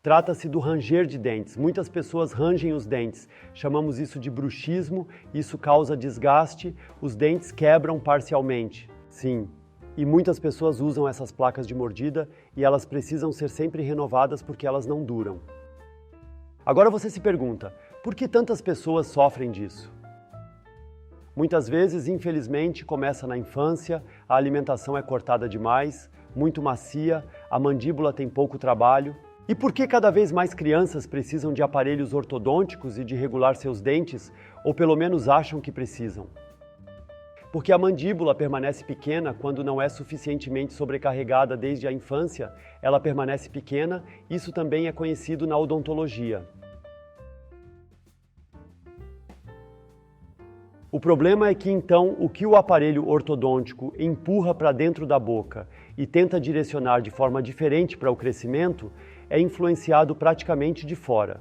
Trata-se do ranger de dentes. Muitas pessoas rangem os dentes. Chamamos isso de bruxismo, isso causa desgaste, os dentes quebram parcialmente. Sim, e muitas pessoas usam essas placas de mordida e elas precisam ser sempre renovadas porque elas não duram. Agora você se pergunta, por que tantas pessoas sofrem disso? Muitas vezes, infelizmente, começa na infância, a alimentação é cortada demais, muito macia, a mandíbula tem pouco trabalho. E por que cada vez mais crianças precisam de aparelhos ortodônticos e de regular seus dentes, ou pelo menos acham que precisam? Porque a mandíbula permanece pequena quando não é suficientemente sobrecarregada desde a infância, ela permanece pequena, isso também é conhecido na odontologia. O problema é que então o que o aparelho ortodôntico empurra para dentro da boca e tenta direcionar de forma diferente para o crescimento é influenciado praticamente de fora.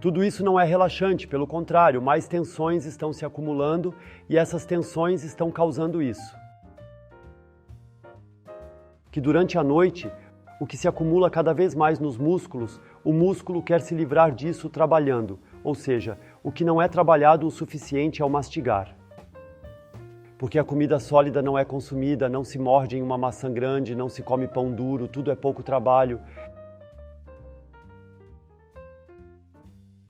Tudo isso não é relaxante, pelo contrário, mais tensões estão se acumulando e essas tensões estão causando isso. Que durante a noite, o que se acumula cada vez mais nos músculos, o músculo quer se livrar disso trabalhando, ou seja, o que não é trabalhado o suficiente ao mastigar. Porque a comida sólida não é consumida, não se morde em uma maçã grande, não se come pão duro, tudo é pouco trabalho.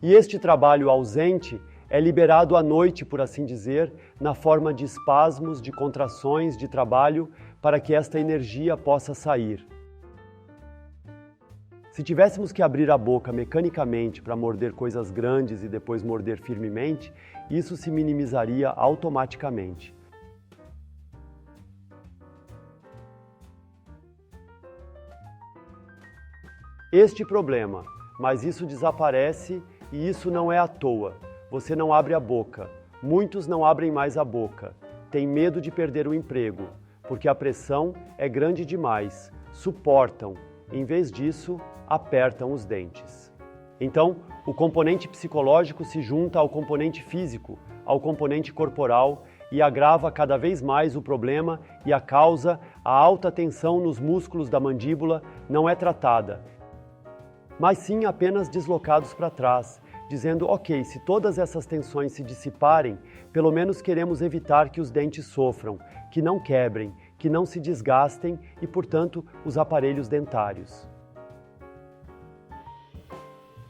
E este trabalho ausente é liberado à noite, por assim dizer, na forma de espasmos, de contrações, de trabalho, para que esta energia possa sair. Se tivéssemos que abrir a boca mecanicamente para morder coisas grandes e depois morder firmemente, isso se minimizaria automaticamente. Este problema, mas isso desaparece e isso não é à toa. Você não abre a boca. Muitos não abrem mais a boca. Têm medo de perder o emprego, porque a pressão é grande demais. Suportam. Em vez disso, apertam os dentes. Então, o componente psicológico se junta ao componente físico, ao componente corporal e agrava cada vez mais o problema e a causa, a alta tensão nos músculos da mandíbula, não é tratada, mas sim apenas deslocados para trás, dizendo, ok, se todas essas tensões se dissiparem, pelo menos queremos evitar que os dentes sofram, que não quebrem, que não se desgastem e, portanto, os aparelhos dentários.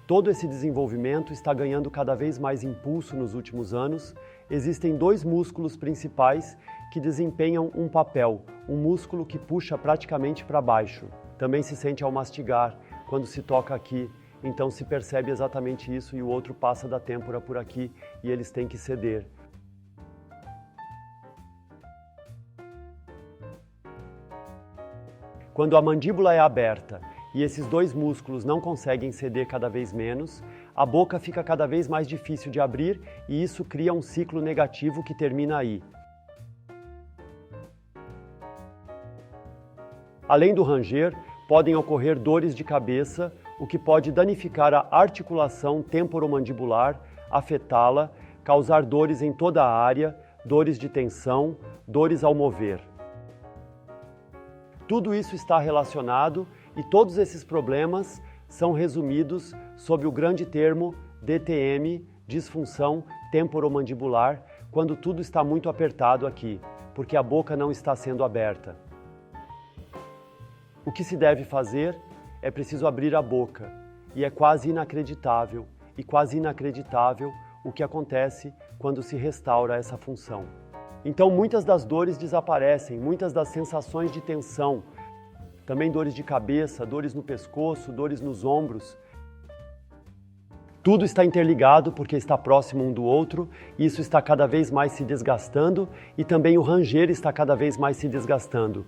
Todo esse desenvolvimento está ganhando cada vez mais impulso nos últimos anos. Existem dois músculos principais que desempenham um papel, um músculo que puxa praticamente para baixo. Também se sente ao mastigar, quando se toca aqui, então se percebe exatamente isso e o outro passa da têmpora por aqui e eles têm que ceder. Quando a mandíbula é aberta e esses dois músculos não conseguem ceder cada vez menos, a boca fica cada vez mais difícil de abrir e isso cria um ciclo negativo que termina aí. Além do ranger, podem ocorrer dores de cabeça, o que pode danificar a articulação temporomandibular, afetá-la, causar dores em toda a área, dores de tensão, dores ao mover. Tudo isso está relacionado e todos esses problemas são resumidos sob o grande termo DTM, disfunção temporomandibular, quando tudo está muito apertado aqui, porque a boca não está sendo aberta. O que se deve fazer é preciso abrir a boca, e é quase inacreditável o que acontece quando se restaura essa função. Então muitas das dores desaparecem, muitas das sensações de tensão, também dores de cabeça, dores no pescoço, dores nos ombros. Tudo está interligado porque está próximo um do outro, e isso está cada vez mais se desgastando e também o ranger está cada vez mais se desgastando.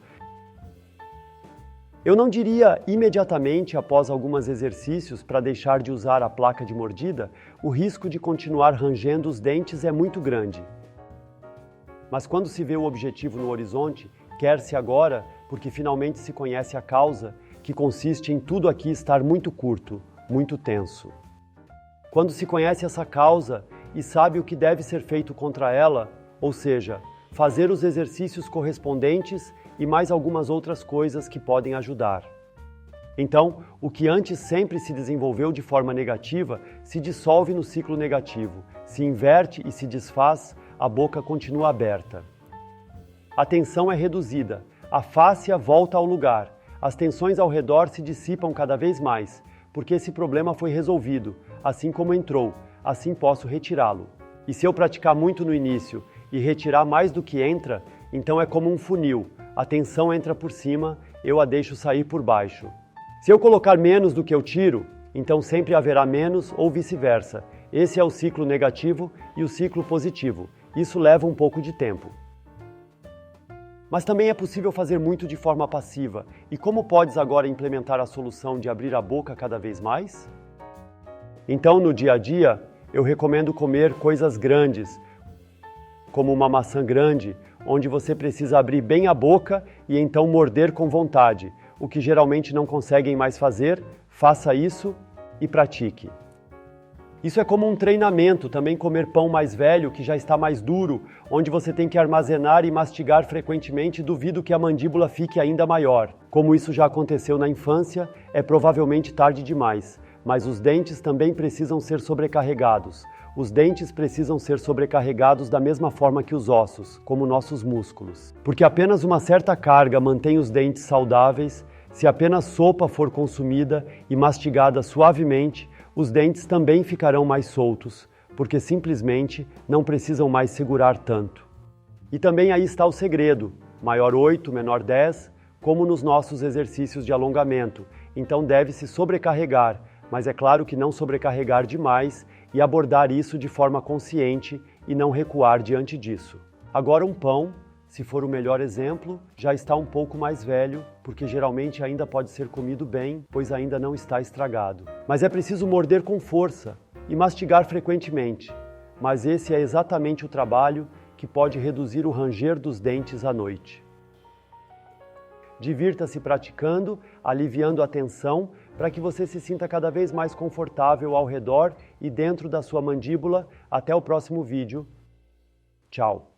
Eu não diria imediatamente após alguns exercícios para deixar de usar a placa de mordida, o risco de continuar rangendo os dentes é muito grande. Mas quando se vê o objetivo no horizonte, quer-se agora, porque finalmente se conhece a causa, que consiste em tudo aqui estar muito curto, muito tenso. Quando se conhece essa causa e sabe o que deve ser feito contra ela, ou seja, fazer os exercícios correspondentes e mais algumas outras coisas que podem ajudar. Então, o que antes sempre se desenvolveu de forma negativa se dissolve no ciclo negativo, se inverte e se desfaz, a boca continua aberta. A tensão é reduzida, a fáscia volta ao lugar, as tensões ao redor se dissipam cada vez mais, porque esse problema foi resolvido, assim como entrou, assim posso retirá-lo. E se eu praticar muito no início e retirar mais do que entra, então é como um funil, a tensão entra por cima, eu a deixo sair por baixo. Se eu colocar menos do que eu tiro, então sempre haverá menos ou vice-versa. Esse é o ciclo negativo e o ciclo positivo. Isso leva um pouco de tempo. Mas também é possível fazer muito de forma passiva. E como podes agora implementar a solução de abrir a boca cada vez mais? Então, no dia a dia, eu recomendo comer coisas grandes, como uma maçã grande, onde você precisa abrir bem a boca e então morder com vontade. O que geralmente não conseguem mais fazer, faça isso e pratique. Isso é como um treinamento, também comer pão mais velho, que já está mais duro, onde você tem que armazenar e mastigar frequentemente, duvido que a mandíbula fique ainda maior. Como isso já aconteceu na infância, é provavelmente tarde demais, mas os dentes também precisam ser sobrecarregados. Os dentes precisam ser sobrecarregados da mesma forma que os ossos, como nossos músculos. Porque apenas uma certa carga mantém os dentes saudáveis. Se apenas sopa for consumida e mastigada suavemente, os dentes também ficarão mais soltos, porque simplesmente não precisam mais segurar tanto. E também aí está o segredo, maior 8, menor 10, como nos nossos exercícios de alongamento. Então deve-se sobrecarregar, mas é claro que não sobrecarregar demais e abordar isso de forma consciente e não recuar diante disso. Agora um pão, se for o melhor exemplo, já está um pouco mais velho, porque geralmente ainda pode ser comido bem, pois ainda não está estragado. Mas é preciso morder com força e mastigar frequentemente. Mas esse é exatamente o trabalho que pode reduzir o ranger dos dentes à noite. Divirta-se praticando, aliviando a tensão, para que você se sinta cada vez mais confortável ao redor e dentro da sua mandíbula. Até o próximo vídeo. Tchau!